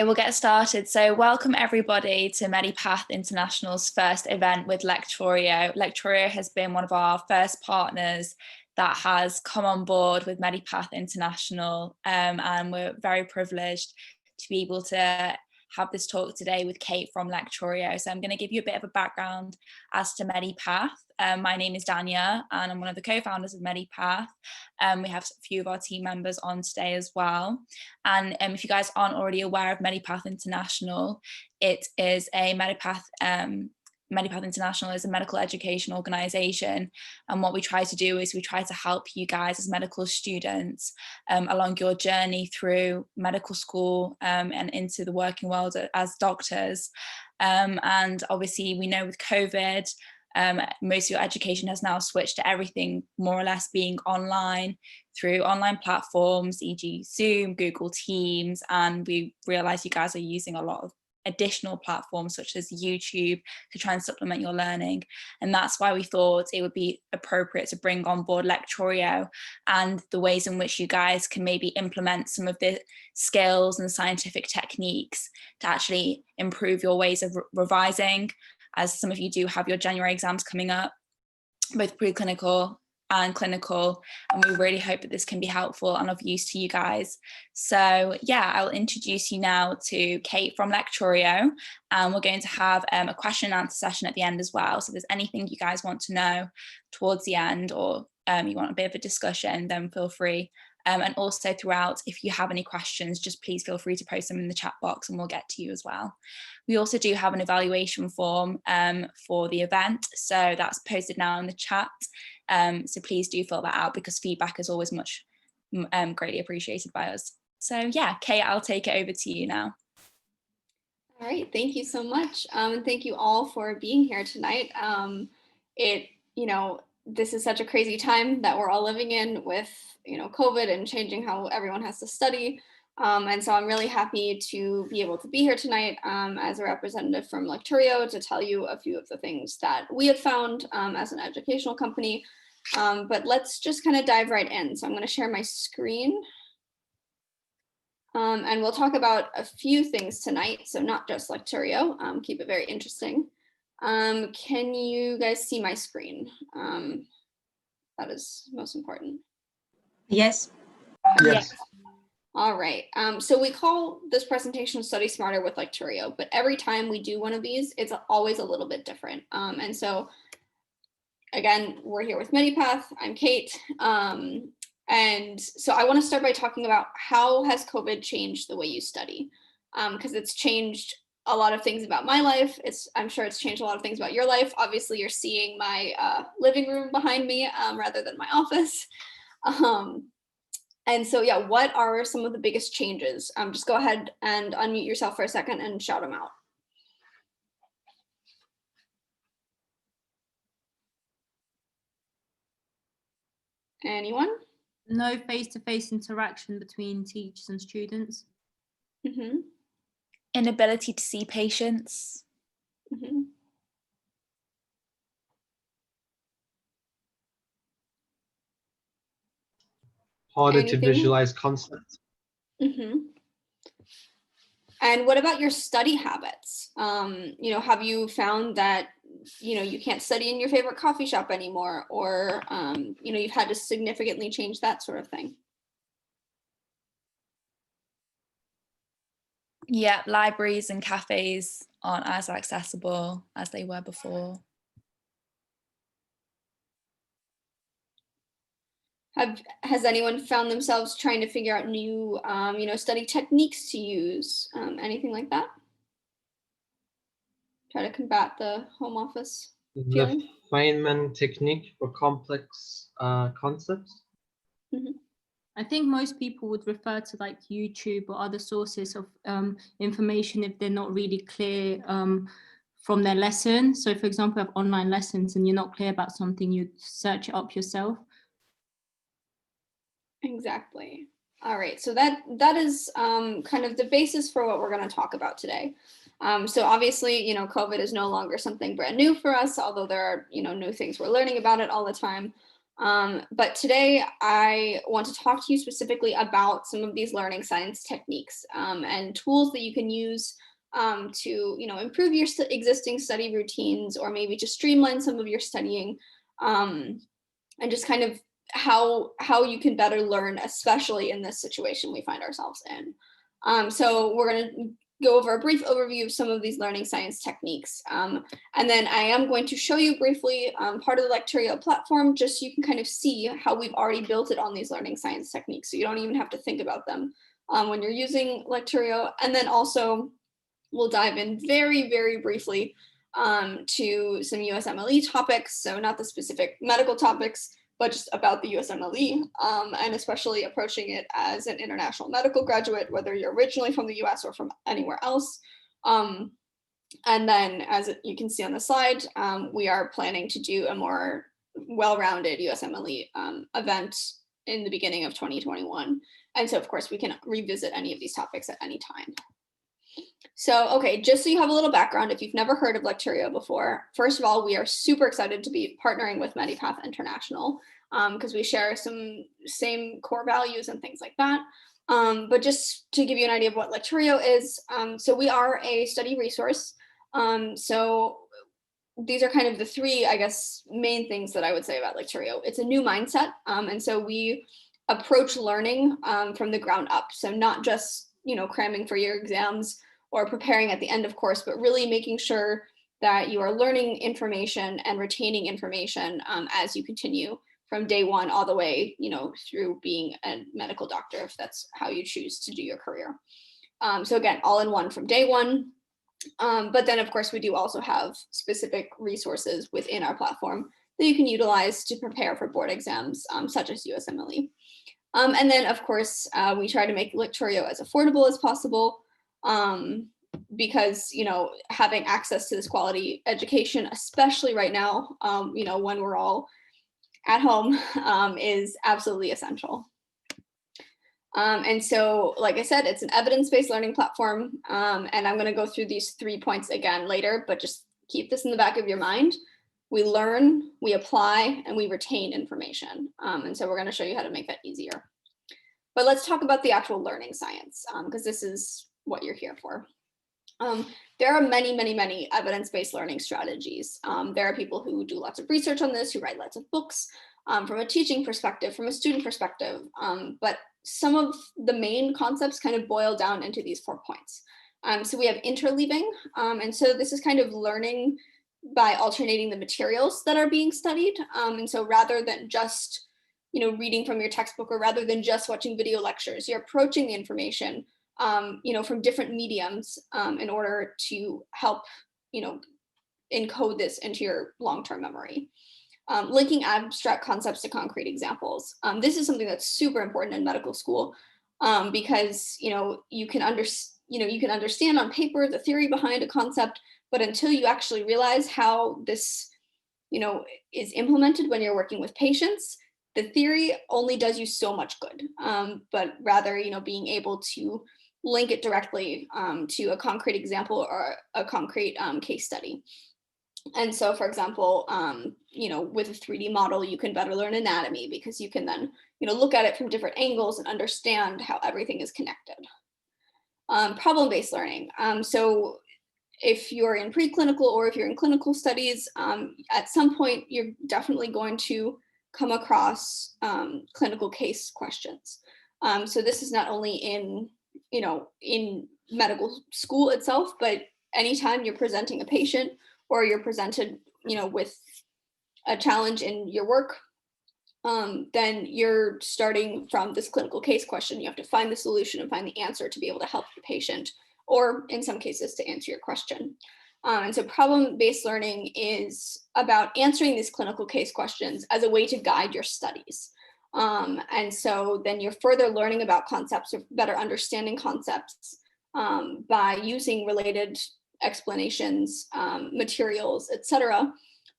We'll get started. So welcome everybody to Medipath International's first event with Lecturio. Lecturio has been one of our first partners that has come on board with Medipath International, and we're very privileged to be able to have this talk today with Kate from Lecturio. So I'm going to give you a bit of a background as to Medipath. My name is Dania and I'm one of the co-founders of Medipath. We have a few of our team members on today as well. And if you guys aren't already aware of Medipath International, it is a Medipath International is a medical education organisation, and what we try to do is we try to help you guys as medical students along your journey through medical school and into the working world as doctors. And obviously we know with COVID, most of your education has now switched to everything more or less being online through online platforms, e.g. Zoom, Google Teams, and we realise you guys are using a lot of additional platforms such as YouTube to try and supplement your learning. And that's why we thought it would be appropriate to bring on board Lecturio and the ways in which you guys can maybe implement some of the skills and scientific techniques to actually improve your ways of revising, as some of you do have your January exams coming up, both preclinical and clinical, and we really hope that this can be helpful and of use to you guys. So yeah, I'll introduce you now to Kate from Lecturio, and we're going to have a question and answer session at the end as well. So if there's anything you guys want to know towards the end, or you want a bit of a discussion, then feel free. And also throughout, if you have any questions, just please feel free to post them in the chat box and we'll get to you as well. We also do have an evaluation form for the event, so that's posted now in the chat. So please do fill that out because feedback is always much greatly appreciated by us. So yeah, Kate, I'll take it over to you now. All right, thank you so much. And thank you all for being here tonight. This is such a crazy time that we're all living in with, COVID and changing how everyone has to study. And so I'm really happy to be able to be here tonight as a representative from Lecturio to tell you a few of the things that we have found as an educational company. But let's just kind of dive right in. So I'm going to share my screen. And we'll talk about a few things tonight. So not just Lecturio, keep it very interesting. Can you guys see my screen? That is most important. Yes. Yes. All right. So we call this presentation Study Smarter with Lecturio, but every time we do one of these, it's always a little bit different. And so again, we're here with Medipath. I'm Kate. And so I want to start by talking about how has COVID changed the way you study? Because it's changed a lot of things about my life. I'm sure it's changed a lot of things about your life. Obviously, you're seeing my living room behind me rather than my office. And so, yeah, what are some of the biggest changes? Just go ahead and unmute yourself for a second and shout them out. Anyone? No face-to-face interaction between teachers and students. Mm-hmm. Inability to see patients. Mm-hmm. Harder to visualize concepts. Mm-hmm. And what about your study habits? Have you found that, you can't study in your favorite coffee shop anymore, or, you've had to significantly change that sort of thing? Yeah, libraries and cafes aren't as accessible as they were before. Has anyone found themselves trying to figure out new, study techniques to use? Anything like that? Try to combat the home office feeling? The Feynman technique for complex concepts. Mm-hmm. I think most people would refer to like YouTube or other sources of information if they're not really clear from their lesson. So for example, you have online lessons and you're not clear about something, you search it up yourself. Exactly. All right, so that is kind of the basis for what we're going to talk about today. So obviously, COVID is no longer something brand new for us, although there are, new things we're learning about it all the time. But today I want to talk to you specifically about some of these learning science techniques and tools that you can use to improve your existing study routines, or maybe to streamline some of your studying, and just kind of how you can better learn, especially in this situation we find ourselves in. So we're going to go over a brief overview of some of these learning science techniques. And then I am going to show you briefly part of the Lecturio platform, just so you can kind of see how we've already built it on these learning science techniques. So you don't even have to think about them when you're using Lecturio. And then also we'll dive in very, very briefly to some USMLE topics. So not the specific medical topics, but just about the USMLE, and especially approaching it as an international medical graduate, whether you're originally from the US or from anywhere else. And then, as you can see on the slide, we are planning to do a more well-rounded USMLE event in the beginning of 2021. And so, of course, we can revisit any of these topics at any time. So, okay, just so you have a little background, if you've never heard of Lecturio before, first of all, we are super excited to be partnering with Medipath International because we share some same core values and things like that. But just to give you an idea of what Lecturio is, so we are a study resource. So these are kind of the three, I guess, main things that I would say about Lecturio. It's a new mindset, and so we approach learning from the ground up. So not just cramming for your exams or preparing at the end of course, but really making sure that you are learning information and retaining information as you continue from day one all the way, through being a medical doctor, if that's how you choose to do your career. So again, all in one from day one. But then of course we do also have specific resources within our platform that you can utilize to prepare for board exams, such as USMLE. And then of course, we try to make Lecturio as affordable as possible. Because having access to this quality education, especially right now, when we're all at home, is absolutely essential. And so, like I said, it's an evidence-based learning platform, and I'm going to go through these 3 points again later, but just keep this in the back of your mind. We learn, we apply, and we retain information. And so we're going to show you how to make that easier. But let's talk about the actual learning science, because this is what you're here for. There are many, many, many evidence-based learning strategies. There are people who do lots of research on this, who write lots of books from a teaching perspective, from a student perspective. But some of the main concepts kind of boil down into these 4 points. So we have interleaving. And so this is kind of learning by alternating the materials that are being studied. And so rather than just reading from your textbook, or rather than just watching video lectures, you're approaching the information from different mediums in order to help, encode this into your long-term memory. Linking abstract concepts to concrete examples. This is something that's super important in medical school because, you can understand on paper the theory behind a concept, but until you actually realize how this, is implemented when you're working with patients, the theory only does you so much good, but rather, being able to link it directly to a concrete example or a concrete case study. And so, for example, with a 3D model, you can better learn anatomy because you can then, look at it from different angles and understand how everything is connected. Problem-based learning. So if you're in preclinical or if you're in clinical studies, at some point, you're definitely going to come across clinical case questions. So this is not only in medical school itself, but anytime you're presenting a patient or you're presented, with a challenge in your work, then you're starting from this clinical case question. You have to find the solution and find the answer to be able to help the patient, or in some cases to answer your question. And so problem-based learning is about answering these clinical case questions as a way to guide your studies. And so then you're further learning about concepts, or better understanding concepts by using related explanations, materials, etc.,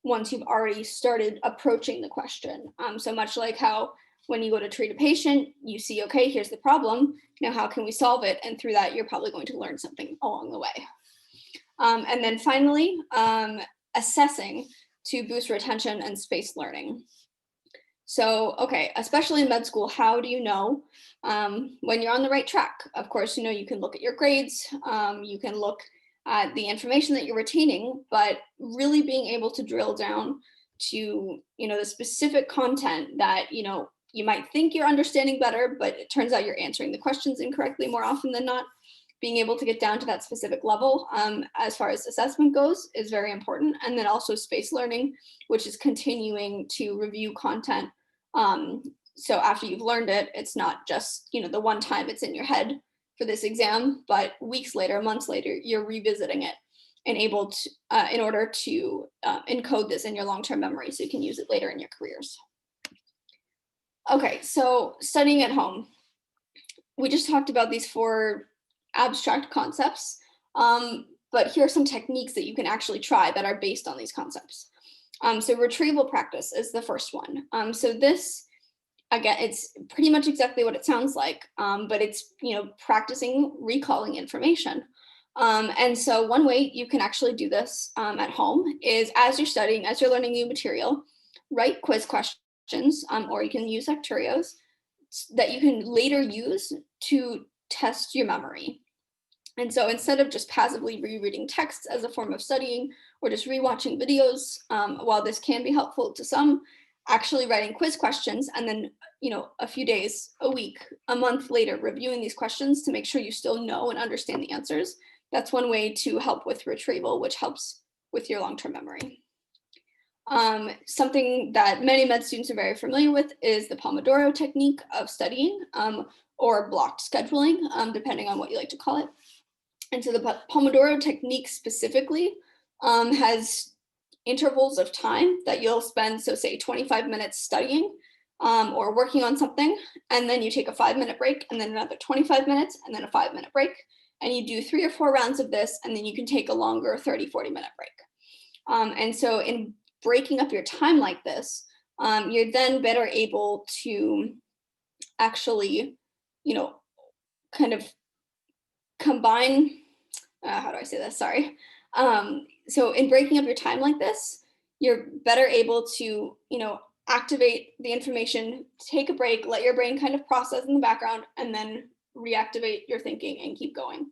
once you've already started approaching the question. So much like how when you go to treat a patient, you see, okay, here's the problem, now how can we solve it? And through that, you're probably going to learn something along the way. And then finally, assessing to boost retention and spaced learning. So, okay, especially in med school, how do you know when you're on the right track? Of course, you can look at your grades, you can look at the information that you're retaining, but really being able to drill down to, the specific content that, you might think you're understanding better, but it turns out you're answering the questions incorrectly more often than not. Being able to get down to that specific level as far as assessment goes is very important. And then also space learning, which is continuing to review content. So after you've learned it, it's not just, the one time it's in your head for this exam, but weeks later, months later, you're revisiting it and able to, in order to encode this in your long-term memory so you can use it later in your careers. Okay, so studying at home. We just talked about these 4 abstract concepts, but here are some techniques that you can actually try that are based on these concepts. So retrieval practice is the first one. So this, again, it's pretty much exactly what it sounds like, but it's, practicing recalling information. And so one way you can actually do this at home is as you're studying, as you're learning new material, write quiz questions, or you can use Lecturios that you can later use to test your memory. And so instead of just passively rereading texts as a form of studying or just rewatching videos, while this can be helpful to some, actually writing quiz questions and then, a few days, a week, a month later, reviewing these questions to make sure you still know and understand the answers. That's one way to help with retrieval, which helps with your long-term memory. Something that many med students are very familiar with is the Pomodoro technique of studying, or blocked scheduling, depending on what you like to call it. And so the Pomodoro technique specifically has intervals of time that you'll spend, so say 25 minutes studying or working on something, and then you take a 5-minute break, and then another 25 minutes, and then a 5-minute break. And you do 3 or 4 rounds of this, and then you can take a longer 30, 40-minute break. And so in breaking up your time like this, you're then better able to actually, kind of combine, how do I say this? Sorry. So in breaking up your time like this, you're better able to, activate the information, take a break, let your brain kind of process in the background, and then reactivate your thinking and keep going.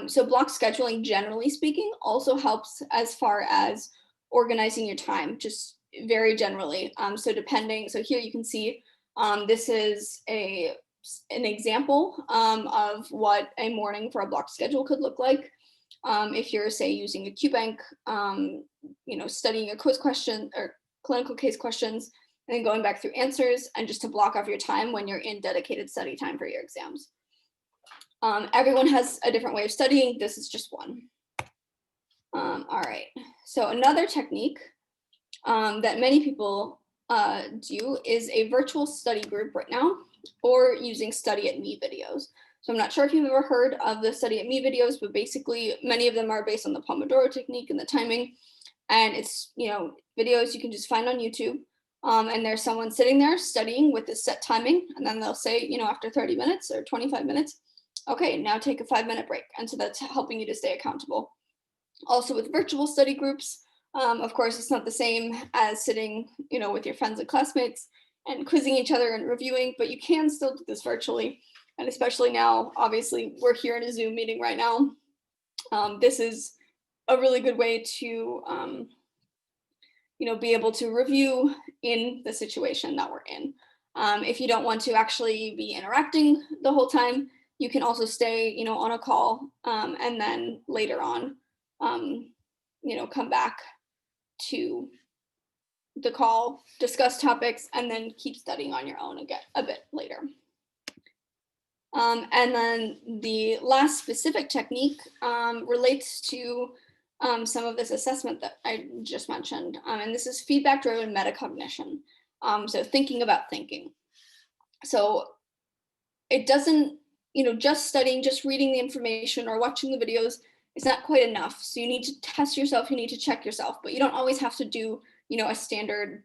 So block scheduling, generally speaking, also helps as far as organizing your time, just very generally. So here you can see, this is an example of what a morning for a blocked schedule could look like. If you're, say, using a QBank, studying a quiz question or clinical case questions, and then going back through answers, and just to block off your time when you're in dedicated study time for your exams. Everyone has a different way of studying. This is just one. All right, so another technique that many people do is a virtual study group right now, or using Study at Me videos. So I'm not sure if you've ever heard of the Study at Me videos, but basically many of them are based on the Pomodoro technique and the timing. And it's, videos you can just find on YouTube. And there's someone sitting there studying with this set timing. And then they'll say, after 30 minutes or 25 minutes, okay, now take a 5-minute break. And so that's helping you to stay accountable. Also with virtual study groups, of course, it's not the same as sitting, with your friends and classmates and quizzing each other and reviewing, but you can still do this virtually. And especially now, obviously, we're here in a Zoom meeting right now. This is a really good way to, be able to review in the situation that we're in. If you don't want to actually be interacting the whole time, you can also stay, on a call, and then later on, come back to the call, discuss topics, and then keep studying on your own again a bit later. And then the last specific technique relates to some of this assessment that I just mentioned. And this is feedback-driven metacognition. So thinking about thinking. So it doesn't, just studying, just reading the information or watching the videos is not quite enough. So you need to test yourself, you need to check yourself, but you don't always have to do, a standard,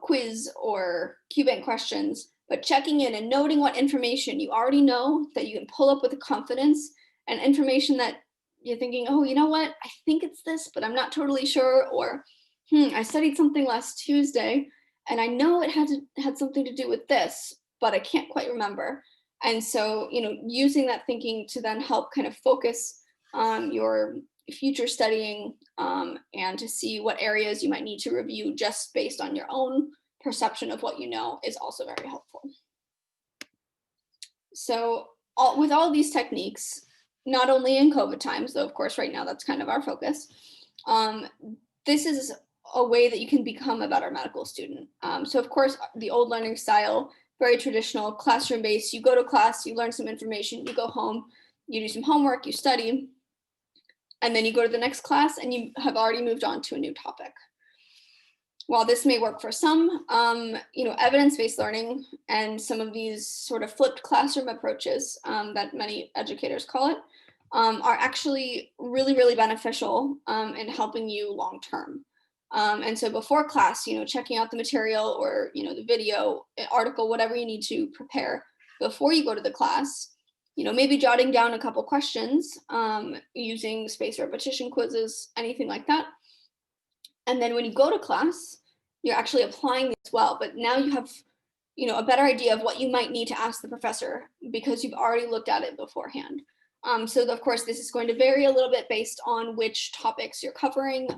quiz or QBank questions, but checking in and noting what information you already know that you can pull up with confidence, and information that you're thinking, oh, you know what, I think it's this, but I'm not totally sure, or I studied something last Tuesday and I know it had something to do with this, but I can't quite remember. And so, using that thinking to then help kind of focus on your future studying, and to see what areas you might need to review just based on your own perception of what you know is also very helpful. So with all these techniques, not only in COVID times, though of course right now that's kind of our focus, this is a way that you can become a better medical student. So of course, the old learning style, very traditional, classroom-based, you go to class, you learn some information, you go home, you do some homework, you study, and then you go to the next class and you have already moved on to a new topic. While this may work for some, evidence-based learning and some of these sort of flipped classroom approaches that many educators call it, are actually really, really beneficial in helping you long-term. And so before class, checking out the material or, the video, article, whatever you need to prepare before you go to the class, maybe jotting down a couple questions, using spaced repetition quizzes, anything like that. And then when you go to class, you're actually applying as well, but now you have, a better idea of what you might need to ask the professor because you've already looked at it beforehand. So of course, this is going to vary a little bit based on which topics you're covering,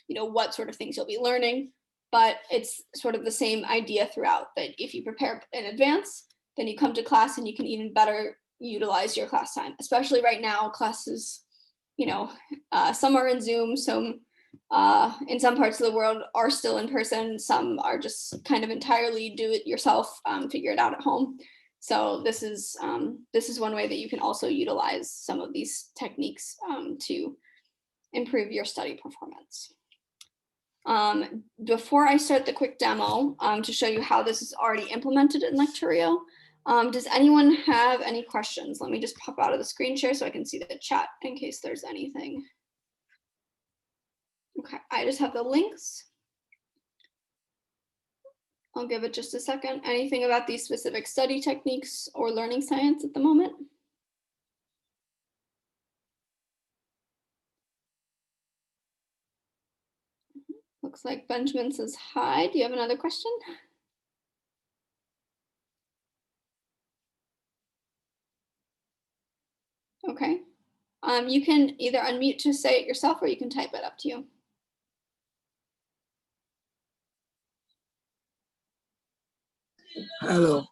what sort of things you'll be learning, but it's sort of the same idea throughout, that if you prepare in advance, then you come to class and you can even better utilize your class time, especially right now. Classes, some are in Zoom, some in some parts of the world are still in person, some are just kind of entirely do it yourself, figure it out at home. So this is one way that you can also utilize some of these techniques to improve your study performance. Before I start the quick demo to show you how this is already implemented in Lecturio, does anyone have any questions? Let me just pop out of the screen share so I can see the chat in case there's anything. Okay, I just have the links. I'll give it just a second. Anything about these specific study techniques or learning science at the moment? Looks like Benjamin says hi. Do you have another question? Okay. You can either unmute to say it yourself or you can type it, up to you. Hello.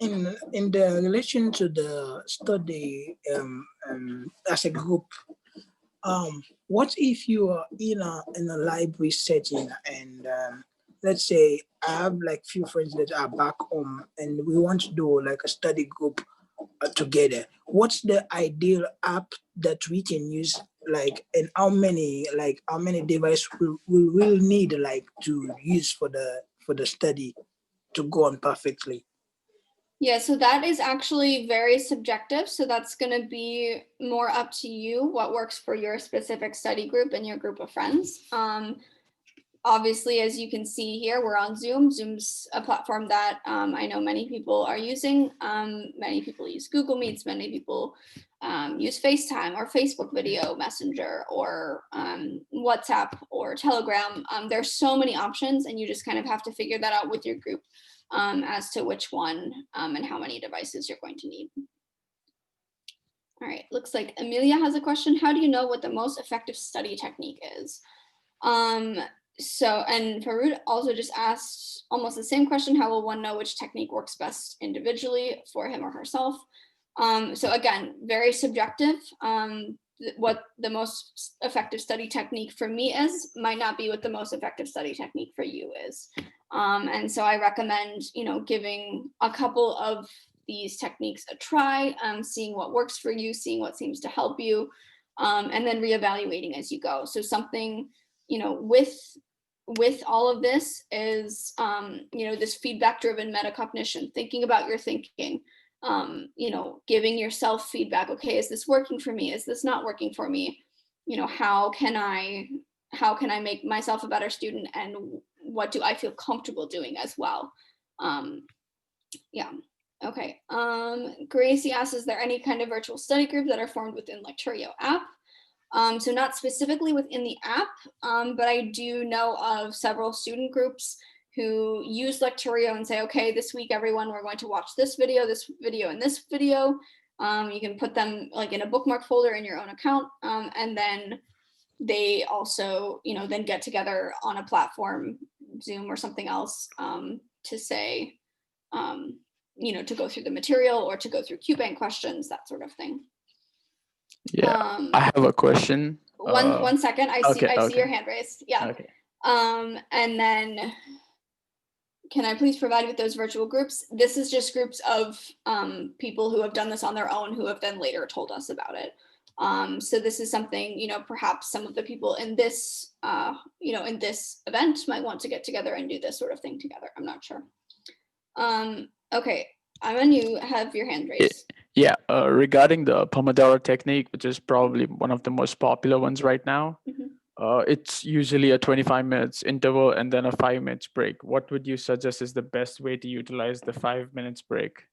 In the relation to the study as a group, what if you are in a library setting and let's say I have like few friends that are back home and we want to do like a study group together? What's the ideal app that we can use, like, and how many devices we will need like to use for the study to go on perfectly? Yeah, so that is actually very subjective. So that's going to be more up to you what works for your specific study group and your group of friends. Obviously, as you can see here, we're on Zoom. Zoom's a platform that I know many people are using. Many people use Google Meets, many people use FaceTime or Facebook video messenger or WhatsApp or Telegram. There's so many options and you just kind of have to figure that out with your group as to which one and how many devices you're going to need. All right, looks like Amelia has a question. How do you know what the most effective study technique is? And Farud also just asked almost the same question. How will one know which technique works best individually for him or herself? So again, very subjective. What the most effective study technique for me is might not be what the most effective study technique for you is. And so I recommend, giving a couple of these techniques a try, seeing what works for you, seeing what seems to help you, and then reevaluating as you go. So something, with all of this is, this feedback-driven metacognition, thinking about your thinking, giving yourself feedback. Okay, is this working for me? Is this not working for me? How can I make myself a better student, and what do I feel comfortable doing as well? Yeah. Okay. Gracie asks, is there any kind of virtual study group that are formed within Lecturio app? So not specifically within the app, but I do know of several student groups who use Lecturio and say, okay, this week, everyone, we're going to watch this video, and this video. You can put them like in a bookmark folder in your own account. And then they also, then get together on a platform, Zoom or something else, to say, to go through the material or to go through QBank questions, that sort of thing. Yeah, I have a question. One second, I see okay. your hand raised. Yeah. Okay. And then, can I please provide with those virtual groups? This is just groups of people who have done this on their own, who have then later told us about it. So this is something, perhaps some of the people in this, in this event might want to get together and do this sort of thing together. I'm not sure. Okay, Ivan, you have your hand raised. Yeah, regarding the Pomodoro technique, which is probably one of the most popular ones right now, it's usually a 25 minutes interval and then a 5 minutes break. What would you suggest is the best way to utilize the 5 minutes break?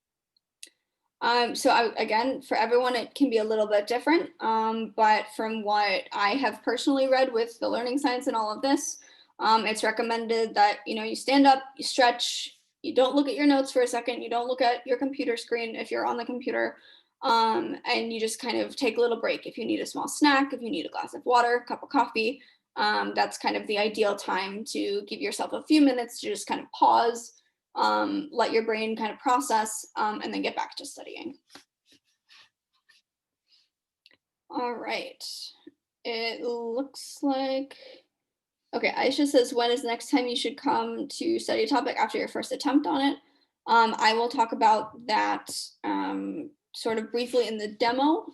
Again, for everyone, it can be a little bit different. But from what I have personally read with the learning science and all of this, it's recommended that, you stand up, you stretch, you don't look at your notes for a second, you don't look at your computer screen if you're on the computer, and you just kind of take a little break. If you need a small snack, if you need a glass of water, cup of coffee, that's kind of the ideal time to give yourself a few minutes to just kind of pause, let your brain kind of process, and then get back to studying. All right, it looks like, okay, Aisha says, when is the next time you should come to study a topic after your first attempt on it? I will talk about that sort of briefly in the demo,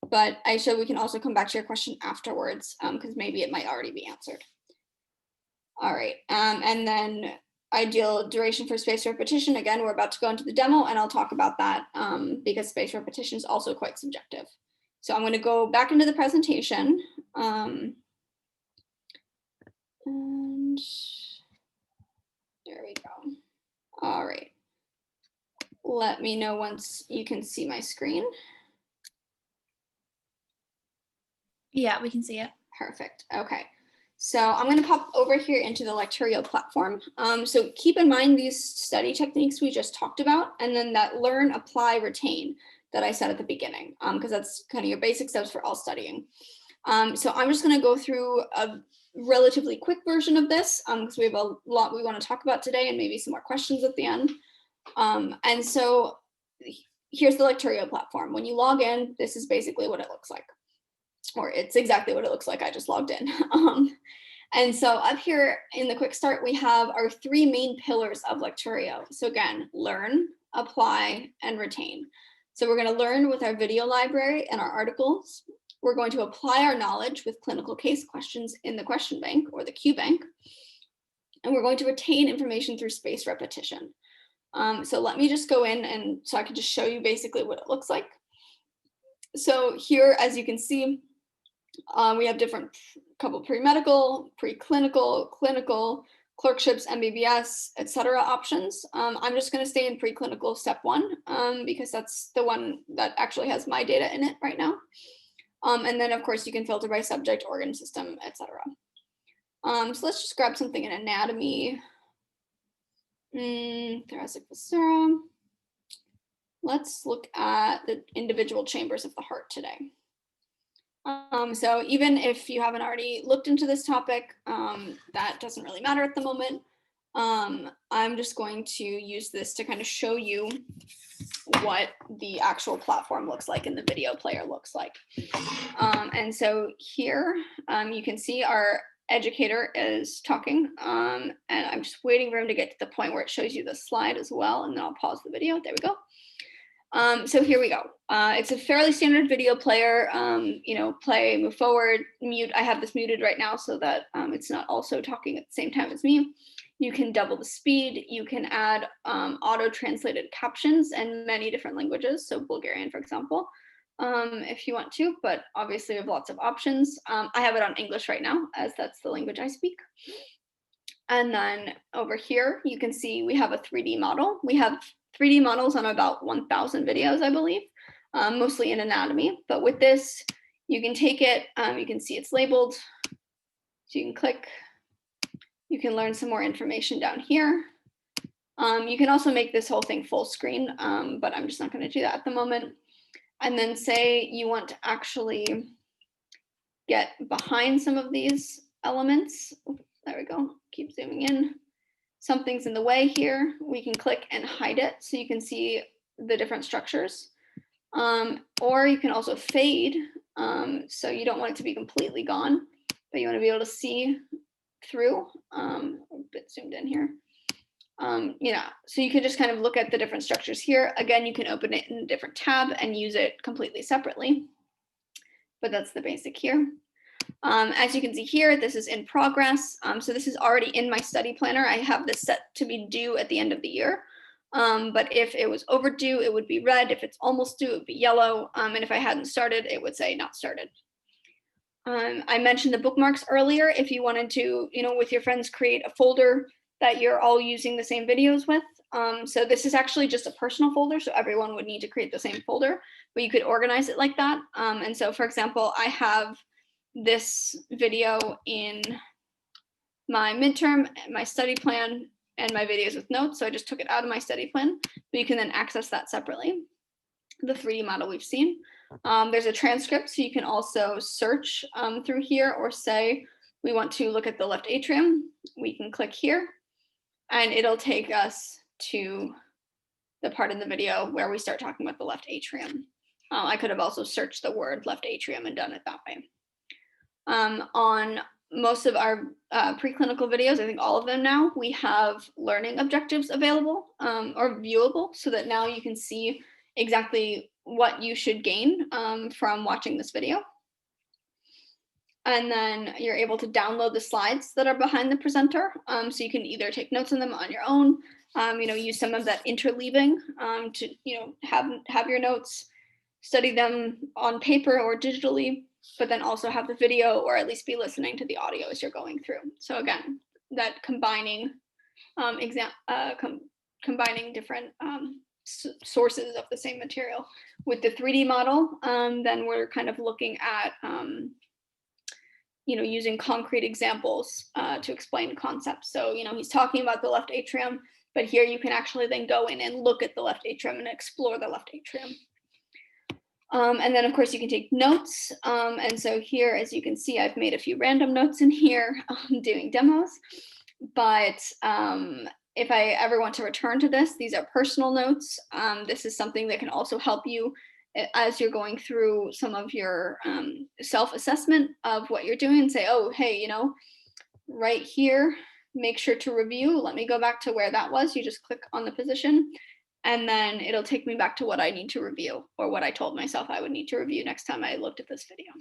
but Aisha, we can also come back to your question afterwards, because maybe it might already be answered. All right, and then ideal duration for spaced repetition. Again, we're about to go into the demo and I'll talk about that because spaced repetition is also quite subjective. So I'm going to go back into the presentation. And there we go. All right. Let me know once you can see my screen. Yeah, we can see it. Perfect. Okay. So I'm going to pop over here into the Lecturio platform. So keep in mind these study techniques we just talked about, and then that learn, apply, retain that I said at the beginning, because that's kind of your basic steps for all studying. So I'm just going to go through a relatively quick version of this because we have a lot we want to talk about today and maybe some more questions at the end. And so here's the Lecturio platform. When you log in, this is basically what it looks like, or it's exactly what it looks like. I just logged in. And so up here in the quick start, we have our three main pillars of Lecturio. So again, learn, apply, and retain. So we're going to learn with our video library and our articles. We're going to apply our knowledge with clinical case questions in the question bank or the QBank. And we're going to retain information through spaced repetition. So let me just go in and so I can just show you basically what it looks like. So here, as you can see, we have different couple pre-medical, preclinical, clinical, clerkships, MBBS, etc. options. I'm just going to stay in preclinical step 1 because that's the one that actually has my data in it right now. And then of course you can filter by subject, organ system, etc. So let's just grab something in anatomy. Thoracic viscera. Let's look at the individual chambers of the heart today. So even if you haven't already looked into this topic, that doesn't really matter at the moment. I'm just going to use this to kind of show you what the actual platform looks like and the video player looks like. And so here you can see our educator is talking, and I'm just waiting for him to get to the point where it shows you the slide as well, and then I'll pause the video. There we go. So here we go. It's a fairly standard video player, play, move forward, mute. I have this muted right now so that it's not also talking at the same time as me. You can double the speed. You can add auto-translated captions in many different languages. So Bulgarian, for example, if you want to, but obviously we have lots of options. I have it on English right now as that's the language I speak. And then over here, you can see we have a 3D model. We have 3D models on about 1,000 videos, I believe, mostly in anatomy. But with this, You can take it, you can see it's labeled. So you can click, you can learn some more information down here. You can also make this whole thing full screen, but I'm just not going to do that at the moment. And then say you want to actually get behind some of these elements. There we go, keep zooming in. Something's in the way here, we can click and hide it so you can see the different structures. Or you can also fade, so you don't want it to be completely gone, but you want to be able to see through. A bit zoomed in here. Yeah, so you can just kind of look at the different structures here. Again, you can open it in a different tab and use it completely separately, but that's the basic here. As you can see here, this is in progress. So this is already in my study planner. I have this set to be due at the end of the year. But if it was overdue, it would be red. If it's almost due, it would be yellow. And if I hadn't started, it would say not started. I mentioned the bookmarks earlier. If you wanted to, with your friends, create a folder that you're all using the same videos with. So this is actually just a personal folder, so everyone would need to create the same folder, but you could organize it like that. And so, for example, I have this video in my midterm, my study plan, and my videos with notes. So I just took it out of my study plan, but you can then access that separately. The 3D model we've seen. There's a transcript, so you can also search through here, or say we want to look at the left atrium. We can click here, and it'll take us to the part in the video where we start talking about the left atrium. I could have also searched the word left atrium and done it that way. On most of our preclinical videos, I think all of them now, we have learning objectives available or viewable, so that now you can see exactly what you should gain from watching this video. And then you're able to download the slides that are behind the presenter. So you can either take notes on them on your own, use some of that interleaving to, have your notes, study them on paper or digitally, but then also have the video, or at least be listening to the audio as you're going through. So again, that combining combining different sources of the same material. With the 3D model, then we're kind of looking at using concrete examples to explain concepts. So, he's talking about the left atrium, but here you can actually then go in and look at the left atrium and explore the left atrium. And then, of course, you can take notes. And so here, as you can see, I've made a few random notes in here doing demos. But if I ever want to return to this, these are personal notes. This is something that can also help you as you're going through some of your self-assessment of what you're doing, and say, oh, hey, right here, make sure to review. Let me go back to where that was. You just click on the position, and then it'll take me back to what I need to review, or what I told myself I would need to review next time I looked at this video.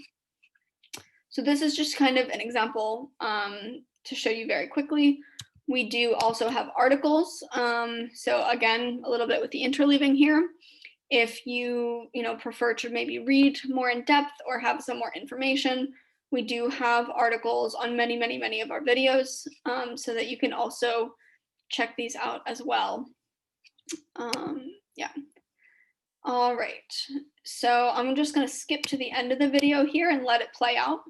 So this is just kind of an example to show you very quickly. We do also have articles. So again, a little bit with the interleaving here. If you prefer to maybe read more in depth or have some more information, we do have articles on many of our videos, so that you can also check these out as well. Yeah. All right. So I'm just going to skip to the end of the video here and let it play out.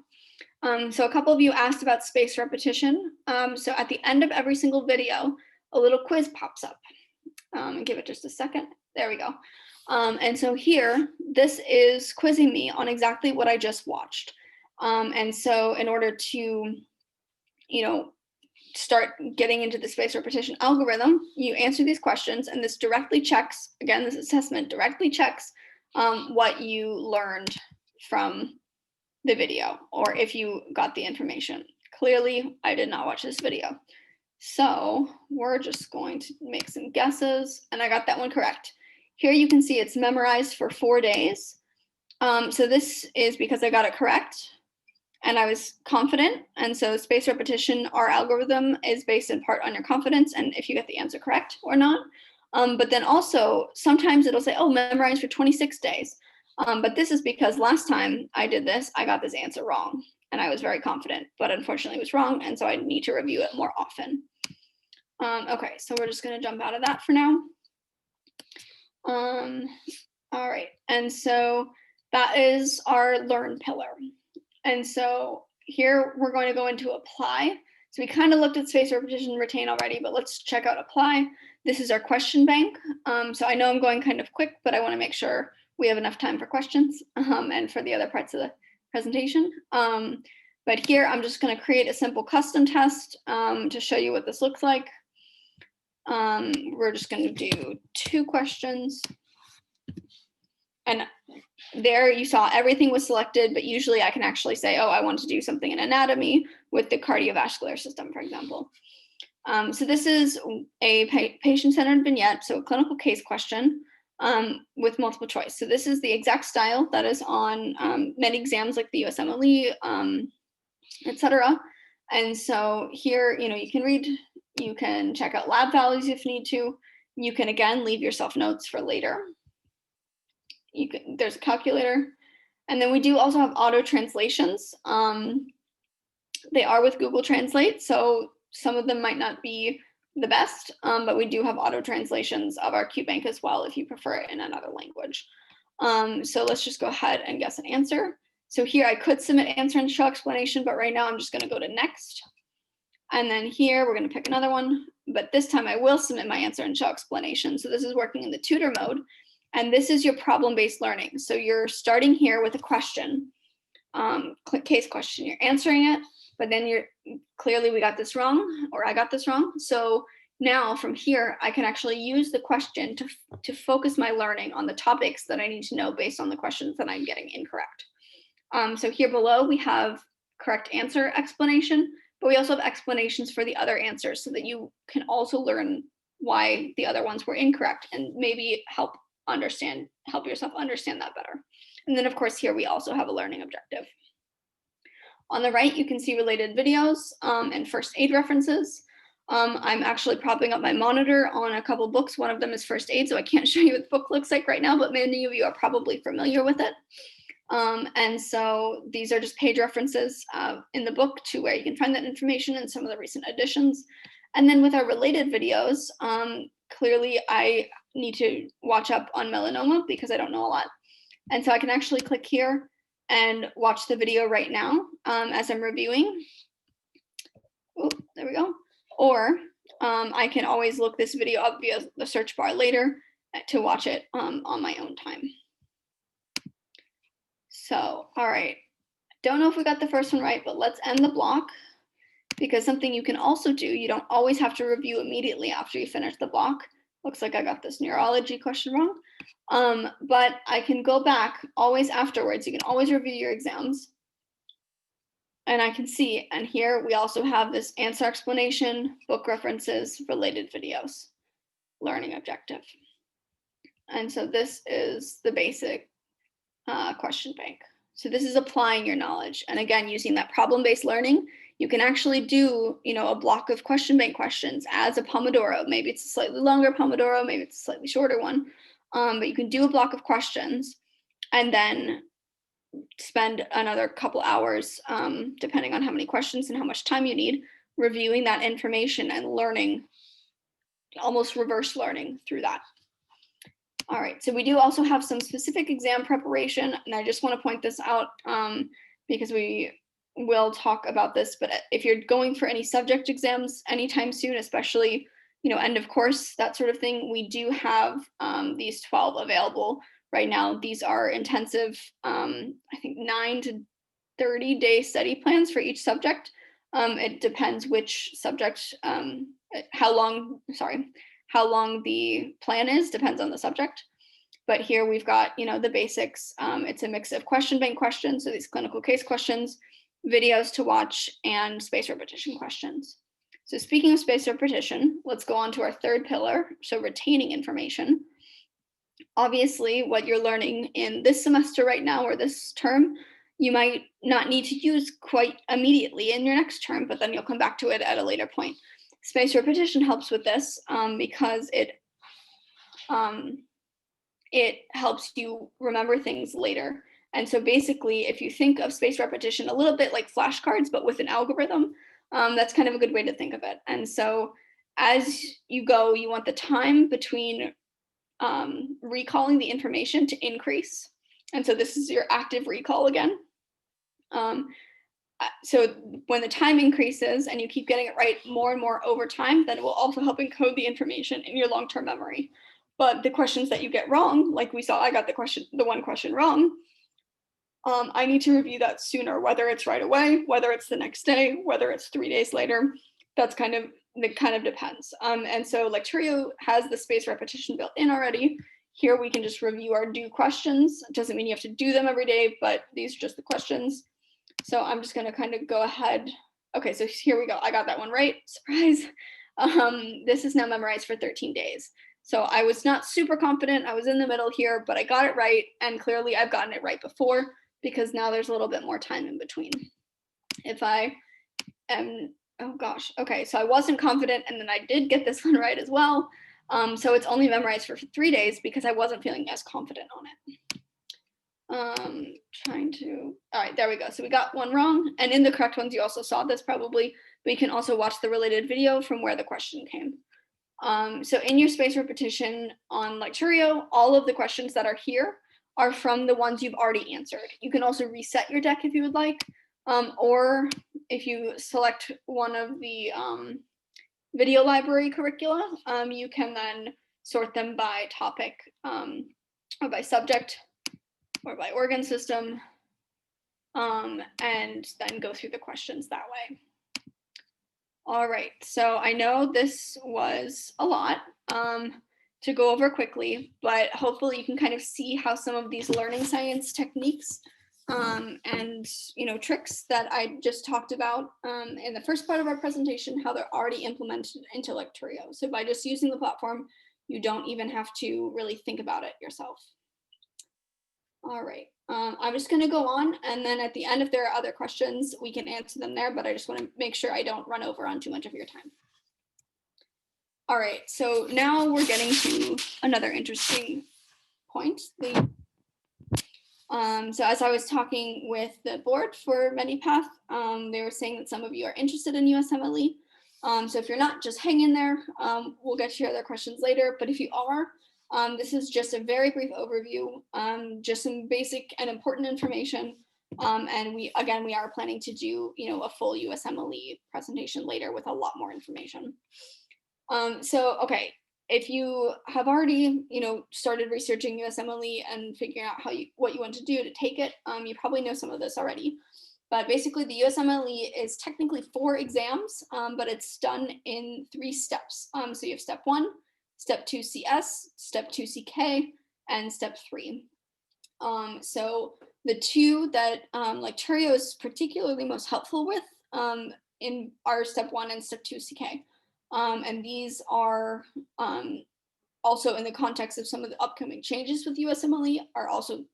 So a couple of you asked about spaced repetition. So at the end of every single video, a little quiz pops up. Give it just a second. There we go. And so here, this is quizzing me on exactly what I just watched. And so in order to, start getting into the spaced repetition algorithm, you answer these questions, and this directly checks, again, this assessment directly checks what you learned from the video, or if you got the information. Clearly, I did not watch this video. So we're just going to make some guesses, and I got that one correct. Here you can see it's memorized for 4 days. So this is because I got it correct and I was confident. And so spaced repetition, our algorithm, is based in part on your confidence and if you get the answer correct or not. But then also sometimes it'll say, oh, memorized for 26 days. But this is because last time I did this, I got this answer wrong and I was very confident, but unfortunately it was wrong. And so I need to review it more often. Okay, so we're just gonna jump out of that for now. All right, and so That is our learn pillar. And so here we're going to go into apply. So we kind of looked at spaced repetition, retain already, but let's check out apply. This is our question bank. So I know I'm going kind of quick, but I want to make sure we have enough time for questions and for the other parts of the presentation. But here I'm just going to create a simple custom test to show you what this looks like. We're just going to do 2 questions. And there you saw everything was selected, but usually I can actually say, oh, I want to do something in anatomy with the cardiovascular system, for example. So this is a patient-centered vignette, so a clinical case question with multiple choice. So this is the exact style that is on many exams like the USMLE, etc. And so here, you can read, you can check out lab values if you need to. You can, again, leave yourself notes for later. There's a calculator. And then we do also have auto translations. They are with Google Translate, so some of them might not be the best, but we do have auto translations of our QBank as well if you prefer it in another language. So let's just go ahead and guess an answer. So here I could submit answer and show explanation, but right now I'm just going to go to next. And then here we're going to pick another one, but this time I will submit my answer and show explanation. So this is working in the tutor mode. And this is your problem-based learning. So you're starting here with a question, case question. You're answering it, but then clearly we got this wrong, or I got this wrong. So now from here, I can actually use the question to focus my learning on the topics that I need to know based on the questions that I'm getting incorrect. So here below, we have correct answer explanation, but we also have explanations for the other answers so that you can also learn why the other ones were incorrect and maybe help yourself understand that better. And then of course here we also have a learning objective. On the right, you can see related videos and first aid references. I'm actually propping up my monitor on a couple books. One of them is first aid, so I can't show you what the book looks like right now, but many of you are probably familiar with it. And so these are just page references in the book to where you can find that information and some of the recent additions. And then with our related videos, clearly I need to watch up on melanoma because I don't know a lot. And so I can actually click here and watch the video right now as I'm reviewing. Oh, there we go. Or I can always look this video up via the search bar later to watch it on my own time. So, all right. Don't know if we got the first one right, but let's end the block because something you can also do, you don't always have to review immediately after you finish the block. Looks like I got this neurology question wrong. But I can go back always afterwards. You can always review your exams. And I can see, and here we also have this answer explanation, book references, related videos, learning objective. And so this is the basic question bank. So this is applying your knowledge. And again, using that problem-based learning, you can actually do, a block of question bank questions as a Pomodoro. Maybe it's a slightly longer Pomodoro, maybe it's a slightly shorter one. But you can do a block of questions and then spend another couple hours, depending on how many questions and how much time you need, reviewing that information and learning, almost reverse learning through that. All right, so we do also have some specific exam preparation, and I just want to point this out because we will talk about this, but if you're going for any subject exams anytime soon, especially, end of course, that sort of thing, we do have these 12 available right now. These are intensive, I think 9 to 30-day study plans for each subject. It depends which subject, how long the plan is, depends on the subject. But here we've got, the basics. It's a mix of question bank questions, so these clinical case questions, videos to watch, and spaced repetition questions. So speaking of spaced repetition, let's go on to our third pillar, so retaining information. Obviously, what you're learning in this semester right now or this term, you might not need to use quite immediately in your next term, but then you'll come back to it at a later point. Spaced repetition helps with this because it helps you remember things later. And so basically, if you think of spaced repetition a little bit like flashcards, but with an algorithm, that's kind of a good way to think of it. And so as you go, you want the time between recalling the information to increase. And so this is your active recall again. So when the time increases and you keep getting it right more and more over time, then it will also help encode the information in your long-term memory. But the questions that you get wrong, like we saw, I got the one question wrong. I need to review that sooner, whether it's right away, whether it's the next day, whether it's 3 days later. It kind of depends. And so Lecturio has the spaced repetition built in already. Here we can just review our due questions. It doesn't mean you have to do them every day, but these are just the questions. So I'm just going to kind of go ahead. Okay, so here we go. I got that one right. Surprise. This is now memorized for 13 days. So I was not super confident. I was in the middle here, but I got it right. And clearly I've gotten it right before, because now there's a little bit more time in between. If I am, oh gosh, okay, so I wasn't confident, and then I did get this one right as well. So it's only memorized for 3 days because I wasn't feeling as confident on it. All right, there we go. So we got one wrong, and in the correct ones, you also saw this probably, but you can also watch the related video from where the question came. So in your spaced repetition on Lecturio, all of the questions that are here are from the ones you've already answered. You can also reset your deck if you would like, or if you select one of the video library curricula, you can then sort them by topic, or by subject, or by organ system, and then go through the questions that way. All right, so I know this was a lot to go over quickly, but hopefully you can kind of see how some of these learning science techniques and tricks that I just talked about in the first part of our presentation, how they're already implemented into Lecturio. So by just using the platform, you don't even have to really think about it yourself. All right, I'm just going to go on, and then at the end, if there are other questions, we can answer them there, but I just want to make sure I don't run over on too much of your time. All right, so now we're getting to another interesting point. So as I was talking with the board for Medipath, they were saying that some of you are interested in USMLE. So if you're not, just hang in there. We'll get to your other questions later, but if you are, this is just a very brief overview, just some basic and important information. And we are planning to do, a full USMLE presentation later with a lot more information. Okay, if you have already, started researching USMLE and figuring out what you want to do to take it, you probably know some of this already. But basically, the USMLE is technically 4 exams, but it's done in 3 steps. So you have step 1, step 2 CS, step 2 CK, and step 3. So the 2 that Lecturio is particularly most helpful with in our step 1 and step 2 CK. And these are also in the context of some of the upcoming changes with USMLE are also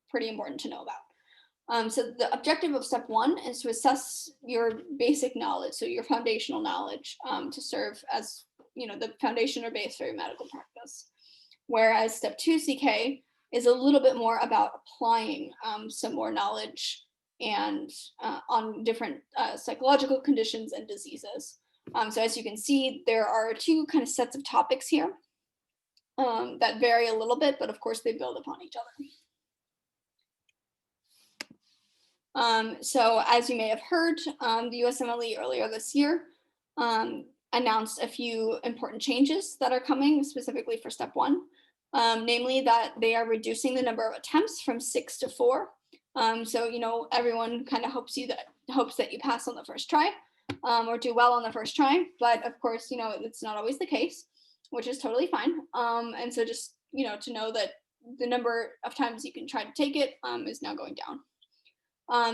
pretty important to know about. So the objective of step 1 is to assess your basic knowledge, so your foundational knowledge, to serve as the foundation or base for your medical practice. Whereas step 2 CK is a little bit more about applying some more knowledge and on different psychological conditions and diseases. So as you can see, there are 2 kind of sets of topics here that vary a little bit, but of course they build upon each other. So as you may have heard, the USMLE earlier this year announced a few important changes that are coming specifically for step 1, namely that they are reducing the number of attempts from 6 to 4. So everyone kind of hopes that you pass on the first try. Or do well on the first try, but of course, it's not always the case, which is totally fine. And so just, to know that the number of times you can try to take it is now going down.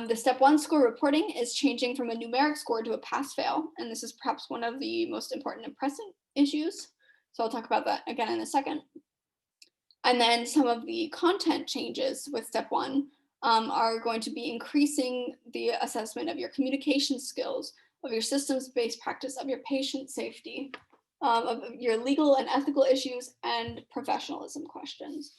The step 1 score reporting is changing from a numeric score to a pass-fail, and this is perhaps one of the most important and present issues. So I'll talk about that again in a second. And then some of the content changes with step 1 are going to be increasing the assessment of your communication skills, of your systems-based practice, of your patient safety, of your legal and ethical issues, and professionalism questions.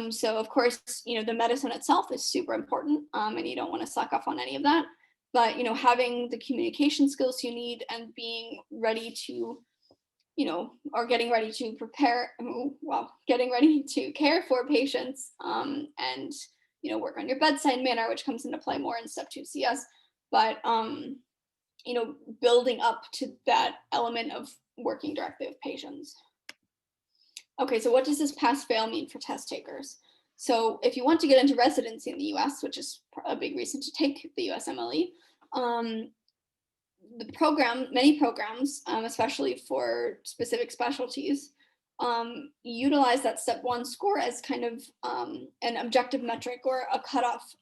So of course, the medicine itself is super important, and you don't want to slack off on any of that. But having the communication skills you need and being ready to, or getting ready to prepare, getting ready to care for patients, and work on your bedside manner, which comes into play more in step 2 CS, but building up to that element of working directly with patients. Okay, so what does this pass-fail mean for test takers? So if you want to get into residency in the US, which is a big reason to take the USMLE, many programs, especially for specific specialties, utilize that step 1 score as kind of an objective metric or a cutoff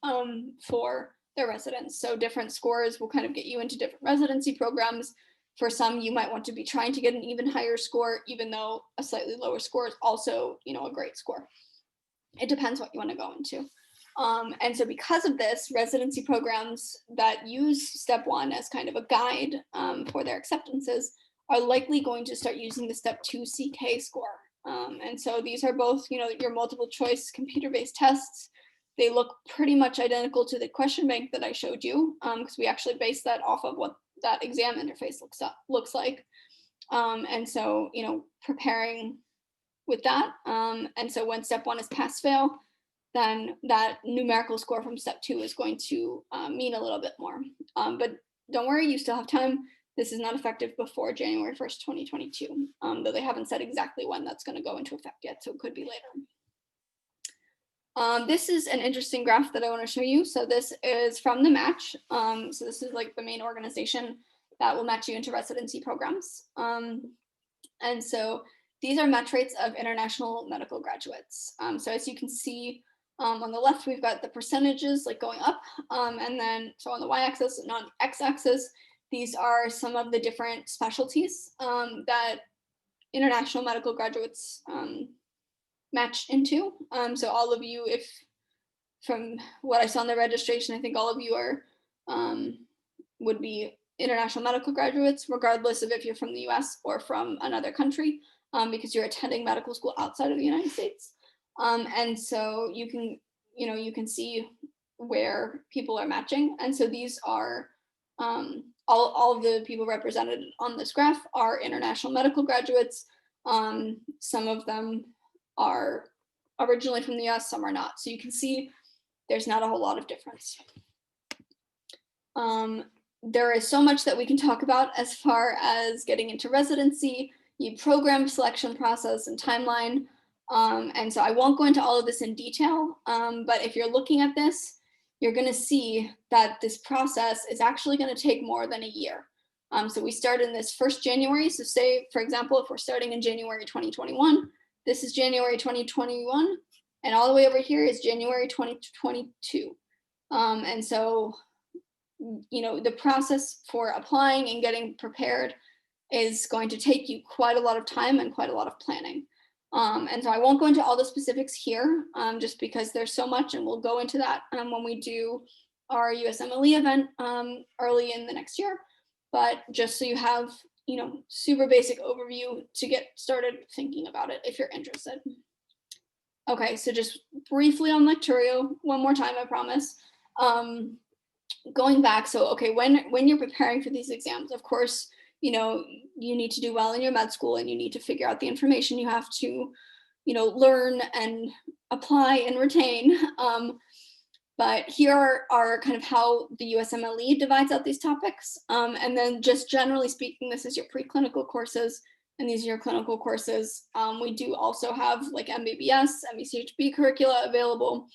for their residents. So different scores will kind of get you into different residency programs. For some, you might want to be trying to get an even higher score, even though a slightly lower score is also, a great score. It depends what you want to go into. And so because of this, residency programs that use step 1 as kind of a guide for their acceptances are likely going to start using the step 2 CK score. And so these are both, your multiple choice computer-based tests. They look pretty much identical to the question bank that I showed you, because we actually based that off of what that exam interface looks like. And so, preparing with that. And so when step 1 is pass-fail, then that numerical score from step 2 is going to mean a little bit more. But don't worry, you still have time. This is not effective before January 1st, 2022, though they haven't said exactly when that's going to go into effect yet, so it could be later. This is an interesting graph that I want to show you. So this is from the match. So this is like the main organization that will match you into residency programs. And so these are match rates of international medical graduates. So as you can see on the left, we've got the percentages like going up. And then so on the y-axis and on x-axis, these are some of the different specialties that international medical graduates match into. So all of you, if from what I saw in the registration, I think all of you are would be international medical graduates, regardless of if you're from the US or from another country, because you're attending medical school outside of the United States. And so you can see where people are matching. And so these are all of the people represented on this graph are international medical graduates. Some of them are originally from the US, some are not. So you can see there's not a whole lot of difference. There is so much that we can talk about as far as getting into residency, the program selection process and timeline. And so I won't go into all of this in detail, but if you're looking at this, you're going to see that this process is actually going to take more than a year. So we start in this first January. So say, for example, if we're starting in January 2021, this is January 2021, and all the way over here is January 2022. And so, the process for applying and getting prepared is going to take you quite a lot of time and quite a lot of planning. And so I won't go into all the specifics here, just because there's so much, and we'll go into that when we do our USMLE event early in the next year. But just so you have, super basic overview to get started thinking about it if you're interested. Okay, so just briefly on Lecturio, one more time, I promise. Going back, so okay, when you're preparing for these exams, of course, you need to do well in your med school, and you need to figure out the information you have to, learn and apply and retain. But here are kind of how the USMLE divides out these topics. And then just generally speaking, this is your preclinical courses, and these are your clinical courses. We do also have like MBBS, MBCHB curricula available,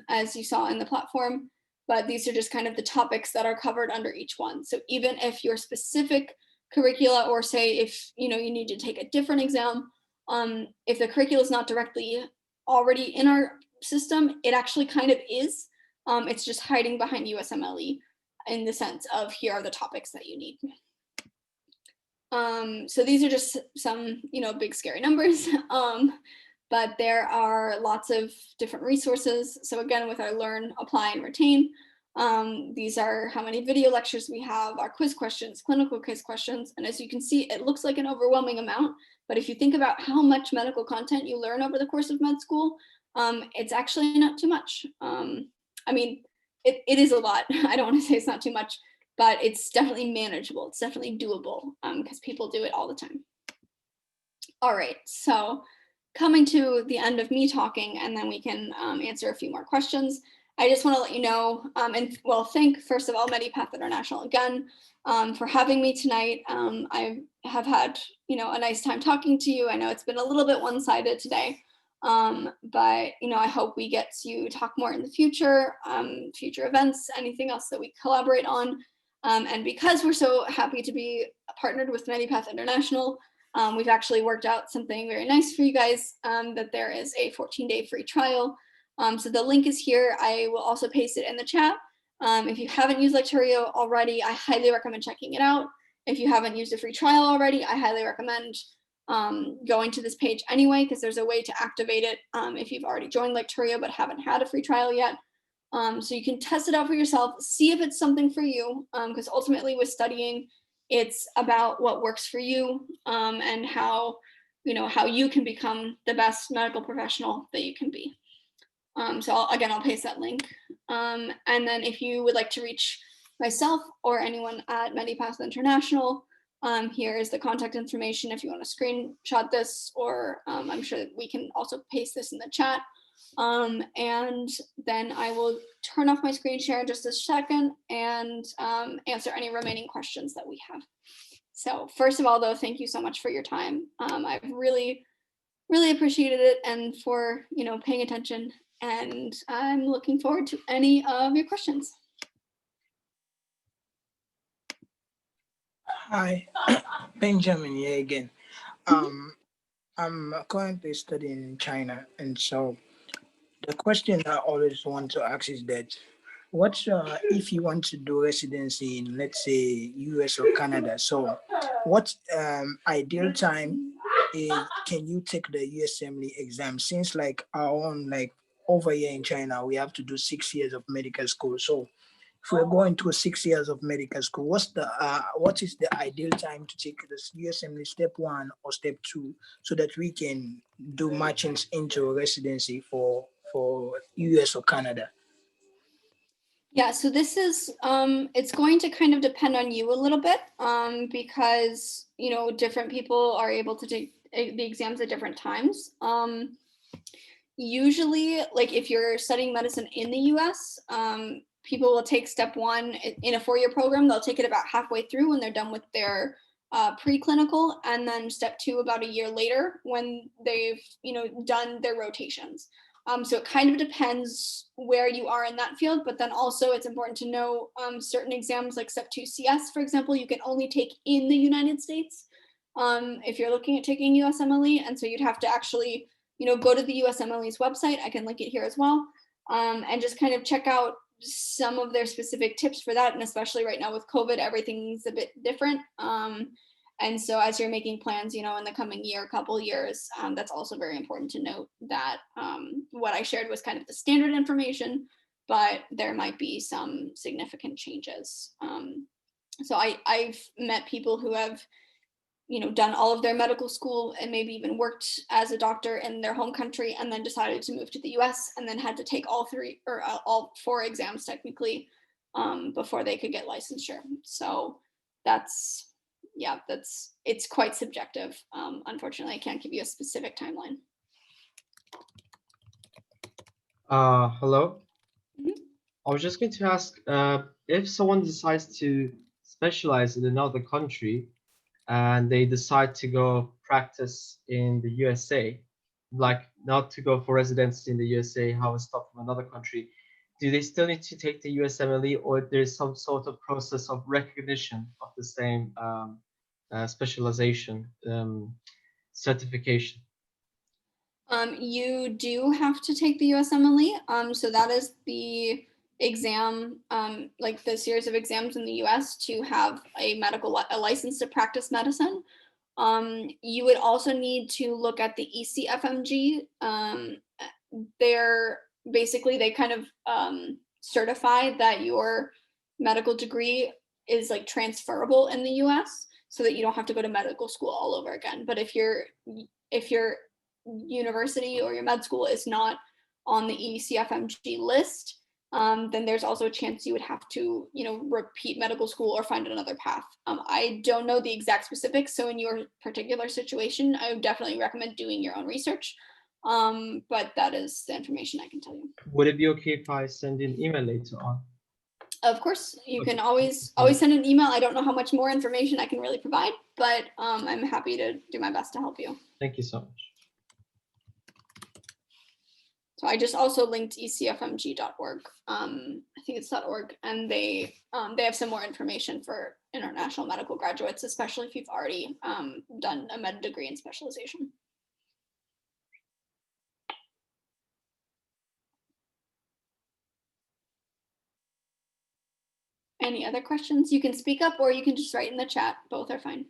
as you saw in the platform. But these are just kind of the topics that are covered under each one. So even if your specific curricula, or say if you need to take a different exam, if the curricula is not directly already in our system, it actually kind of is. It's just hiding behind USMLE in the sense of here are the topics that you need. So these are just some, big scary numbers. But there are lots of different resources. So again, with our learn, apply, and retain, these are how many video lectures we have, our quiz questions, clinical quiz questions. And as you can see, it looks like an overwhelming amount. But if you think about how much medical content you learn over the course of med school, it's actually not too much. I mean, it is a lot. I don't want to say it's not too much, but it's definitely manageable. It's definitely doable because people do it all the time. All right, so coming to the end of me talking, and then we can answer a few more questions. I just want to let you know, and well, thank first of all Medipath International again for having me tonight. I have had, you know, a nice time talking to you. I know it's been a little bit one-sided today, but you know, I hope we get to talk more in the future, future events, anything else that we collaborate on. And because we're so happy to be partnered with Medipath International, we've actually worked out something very nice for you guys, that there is a 14-day free trial. So the link is here. I will also paste it in the chat. If you haven't used Lecturio already, I highly recommend checking it out. If you haven't used a free trial already, I highly recommend going to this page anyway, because there's a way to activate it if you've already joined Lecturio but haven't had a free trial yet. So you can test it out for yourself, see if it's something for you, because ultimately with studying, it's about what works for you, and how, you know, how you can become the best medical professional that you can be. So I'll paste that link. And then if you would like to reach myself or anyone at Medipath International, here is the contact information if you want to screenshot this, or I'm sure that we can also paste this in the chat. And then I will turn off my screen share in just a second and answer any remaining questions that we have. So first of all, though, thank you so much for your time. I've really appreciated it, and for, you know, paying attention, and I'm looking forward to any of your questions. Hi, Benjamin here again. I'm currently studying in China, and so the question I always want to ask is that what's if you want to do residency in, let's say, US or Canada, so what ideal time can you take the USMLE exam, since like our own, like over here in China we have to do 6 years of medical school. So if we're going through 6 years of medical school, what is the ideal time to take this USMLE step 1 or step 2, so that we can do matchings into residency for US or Canada? Yeah, so this is, it's going to kind of depend on you a little bit, because, you know, different people are able to take the exams at different times. Usually, like if you're studying medicine in the US, people will take step 1 in a 4-year program. They'll take it about halfway through when they're done with their preclinical, and then step 2 about a year later when they've, you know, done their rotations. So it kind of depends where you are in that field, but then also it's important to know certain exams like step 2 CS, for example, you can only take in the United States if you're looking at taking USMLE. And so you'd have to actually, you know, go to the USMLE's website. I can link it here as well, and just kind of check out some of their specific tips for that. And especially right now with COVID, everything's a bit different. And so as you're making plans, you know, in the coming year, couple years, that's also very important to note that what I shared was kind of the standard information, but there might be some significant changes. So I've met people who have, you know, done all of their medical school and maybe even worked as a doctor in their home country, and then decided to move to the US, and then had to take all 3 or all 4 exams technically before they could get licensure. So that's, yeah, it's quite subjective. Unfortunately, I can't give you a specific timeline. Hello. Mhm. I was just going to ask, if someone decides to specialize in another country and they decide to go practice in the USA, like not to go for residency in the USA, have a stop from another country, do they still need to take the USMLE, or there's some sort of process of recognition of the same specialization certification? You do have to take the USMLE. So that is the exam, like the series of exams in the US to have a license to practice medicine. You would also need to look at the ECFMG. They're basically, they kind of certify that your medical degree is like transferable in the US, so that you don't have to go to medical school all over again. But if your university or your med school is not on the ECFMG list, then there's also a chance you would have to, repeat medical school or find another path. I don't know the exact specifics, so in your particular situation, I would definitely recommend doing your own research. But that is the information I can tell you. Would it be okay if I send you an email later on? Of course, you Okay. can always send an email. I don't know how much more information I can really provide, but I'm happy to do my best to help you. Thank you so much. So I just also linked ecfmg.org. I think it's .org, and they have some more information for international medical graduates, especially if you've already done a med degree in specialization. Any other questions? You can speak up or you can just write in the chat. Both are fine.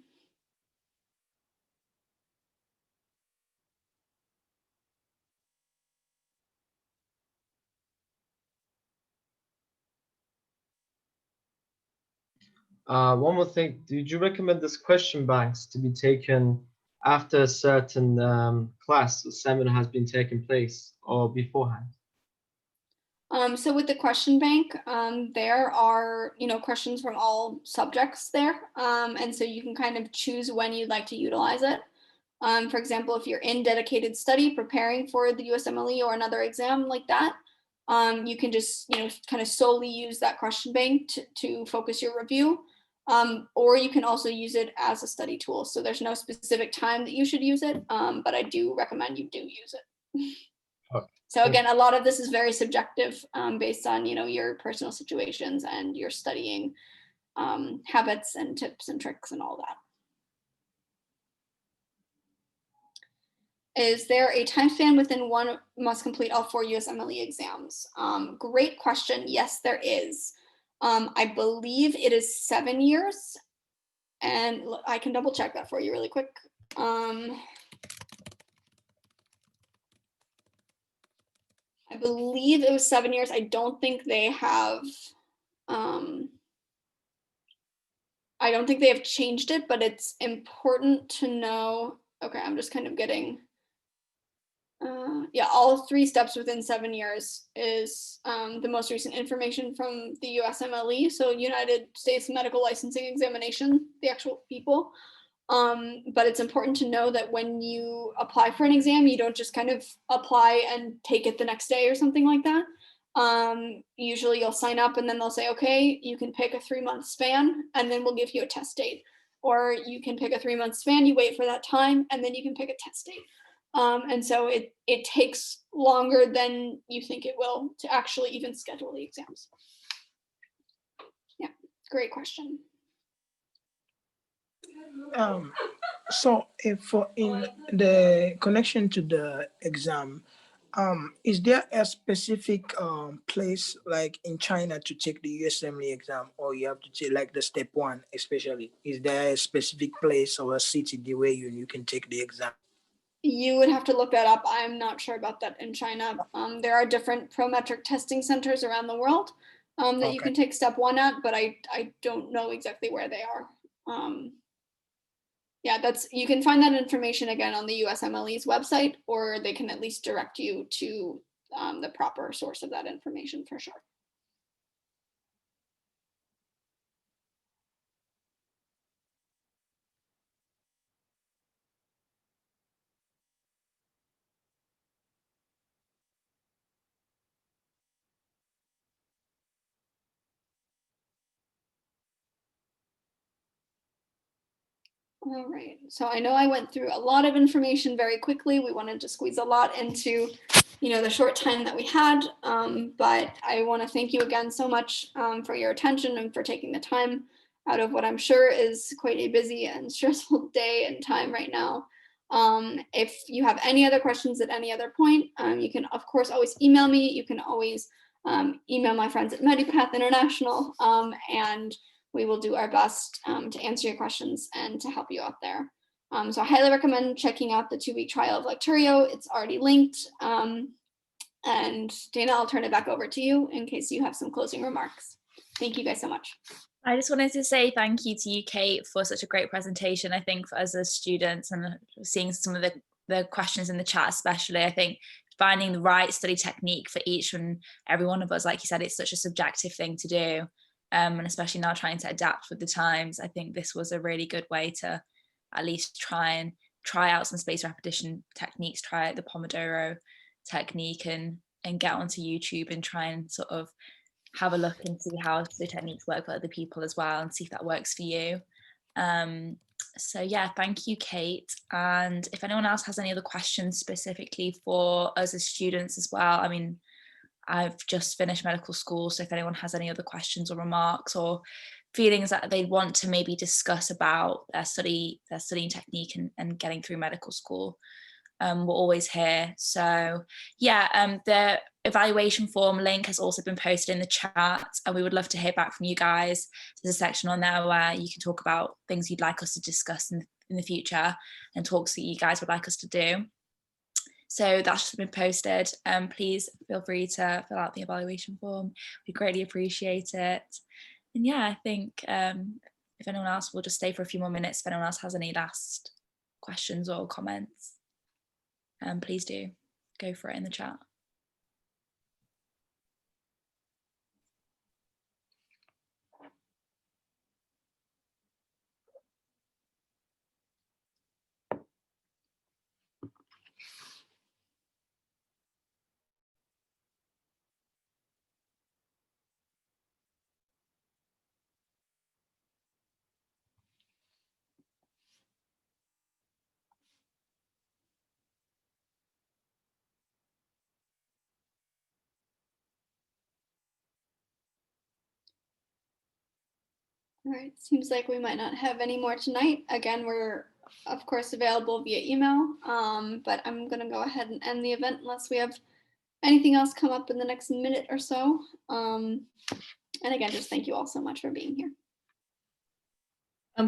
One more thing, did you recommend this question banks to be taken after a certain class or seminar has been taken place or beforehand? So with the question bank, there are, questions from all subjects there. And so you can kind of choose when you'd like to utilize it. For example, if you're in dedicated study preparing for the USMLE or another exam like that, you can just, kind of solely use that question bank to focus your review. Or you can also use it as a study tool. So there's no specific time that you should use it, but I do recommend you do use it. Okay. So again, a lot of this is very subjective, based on, your personal situations and your studying habits and tips and tricks and all that. Is there a time span within one must complete all 4 USMLE exams? Great question. Yes, there is. I believe it is 7 years, and I can double check that for you really quick. I believe it was 7 years. I don't think they have, I don't think they have changed it, but it's important to know. Okay, I'm just kind of getting, yeah, all 3 steps within 7 years is the most recent information from the USMLE, so United States Medical Licensing Examination, the actual people. But it's important to know that when you apply for an exam, you don't just kind of apply and take it the next day or something like that. Usually you'll sign up and then they'll say, okay, you can pick a 3-month span and then we'll give you a test date. Or you can pick a 3-month span, you wait for that time, and then you can pick a test date. And so it takes longer than you think it will to actually even schedule the exams. Yeah, great question. So if for in the connection to the exam, is there a specific place like in China to take the USMLE exam, or you have to take like the step 1 especially? Is there a specific place or a city the way you can take the exam? You would have to look that up. I'm not sure about that in China. There are different prometric testing centers around the world that you can take step 1 at, but I don't know exactly where they are. Yeah, you can find that information again on the USMLE's website, or they can at least direct you to the proper source of that information for sure. All right, so I know I went through a lot of information very quickly. We wanted to squeeze a lot into, the short time that we had, but I want to thank you again so much for your attention and for taking the time out of what I'm sure is quite a busy and stressful day and time right now. If you have any other questions at any other point, you can of course always email me. You can always email my friends at Medipath International, and we will do our best to answer your questions and to help you out there. So I highly recommend checking out the 2-week trial of Lecturio. It's already linked. And Dana, I'll turn it back over to you in case you have some closing remarks. Thank you guys so much. I just wanted to say thank you to you, Kate, for such a great presentation. I think for us as students and seeing some of the questions in the chat especially, I think finding the right study technique for each and every one of us. Like you said, it's such a subjective thing to do. And especially now trying to adapt with the times, I think this was a really good way to at least try out some spaced repetition techniques, try out the Pomodoro technique, and get onto YouTube and try and sort of have a look and see how the techniques work for other people as well, and see if that works for you. So yeah, thank you, Kate. And if anyone else has any other questions specifically for us as students as well, I mean, I've just finished medical school, so if anyone has any other questions or remarks or feelings that they want to maybe discuss about their studying technique and getting through medical school, we're always here. So yeah, the evaluation form link has also been posted in the chat, and we would love to hear back from you guys. There's a section on there where you can talk about things you'd like us to discuss in the future and talks that you guys would like us to do. So that's just been posted. Please feel free to fill out the evaluation form. We greatly appreciate it. And yeah, I think if anyone else, will just stay for a few more minutes. If anyone else has any last questions or comments, please do go for it in the chat. All right, seems like we might not have any more tonight. Again, we're of course available via email, but I'm gonna go ahead and end the event unless we have anything else come up in the next minute or so. And again, just thank you all so much for being here.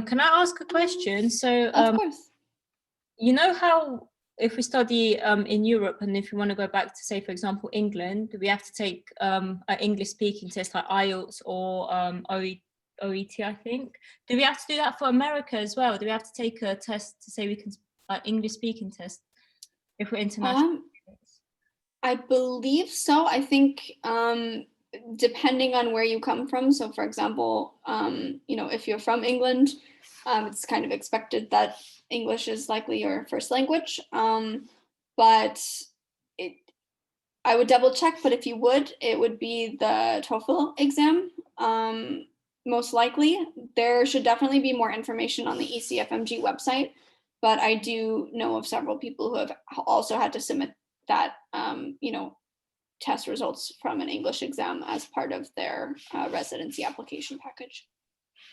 Can I ask a question? So, Of course. you know how if we study in Europe, and if you want to go back to, say, for example, England, we have to take an English speaking test like IELTS or OET, I think. Do we have to do that for America as well? Do we have to take a test to say we can, English speaking test, if we're international? I believe so. I think depending on where you come from. So for example, if you're from England, it's kind of expected that English is likely your first language. But I would double check, but if you would, it would be the TOEFL exam. Most likely. There should definitely be more information on the ECFMG website, but I do know of several people who have also had to submit that, test results from an English exam as part of their residency application package.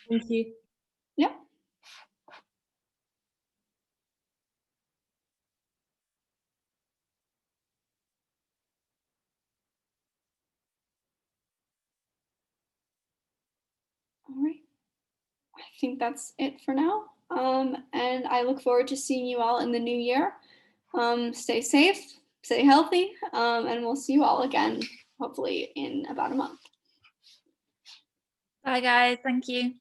Thank you. Yeah. All right. I think that's it for now. And I look forward to seeing you all in the new year. Stay safe, stay healthy, and we'll see you all again, hopefully in about a month. Bye guys, thank you.